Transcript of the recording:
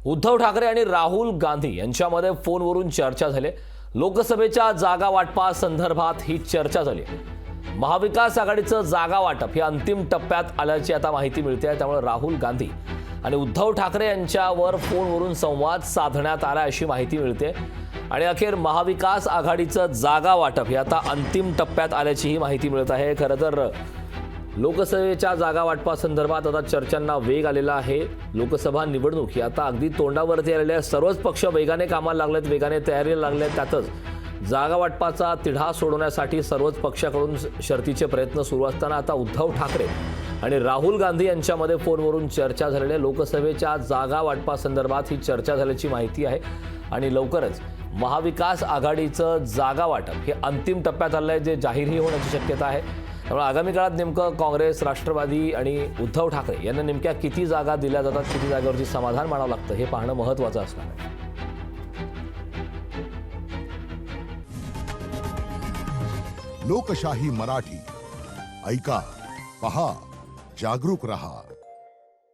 उद्धव ठाकरे आणि राहुल गांधी यांच्यामध्ये फोनवरून चर्चा झाली। लोकसभेच्या जागा वाटपासंदर्भात ही चर्चा झाली। महाविकास आघाडीचं जागा वाटप हे अंतिम टप्प्यात आल्याची आता माहिती मिळते आहे। त्यामुळे राहुल गांधी आणि उद्धव ठाकरे यांच्यावर फोनवरून संवाद साधण्यात आला अशी माहिती मिळते आणि अखेर महाविकास आघाडीचं जागा वाटप हे आता अंतिम टप्प्यात आल्याची ही माहिती मिळत आहे। खरं तर लोकसभेच्या जागा वाटपासंदर्भात आता चर्चांना वेग आलेला आहे। लोकसभा निवडणूक ही आता अगदी तोंडावरती आलेली आहे। सर्वच पक्ष वेगाने कामाला लागलेत, वेगाने तयारीला लागलेत। त्यातच जागा वाटपाचा तिढा सोडवण्यासाठी सर्वच पक्षाकडून शर्तीचे प्रयत्न सुरू असताना आता उद्धव ठाकरे आणि राहुल गांधी यांच्यामध्ये फोनवरून चर्चा झालेली आहे। लोकसभेच्या जागा वाटपासंदर्भात ही चर्चा झाल्याची माहिती आहे आणि लवकरच महाविकास आघाडीचं जागा वाटप हे अंतिम टप्प्यात आलं आहे, जे जाहीरही होण्याची शक्यता आहे। त्यामुळे आगामी काळात नेमकं काँग्रेस, राष्ट्रवादी आणि उद्धव ठाकरे यांना नेमक्या किती जागा दिल्या जातात, किती जागेवरती समाधान मानावं लागतं हे पाहणं महत्त्वाचं असणार आहे। लोकशाही मराठी ऐका, पहा, जागरूक रहा।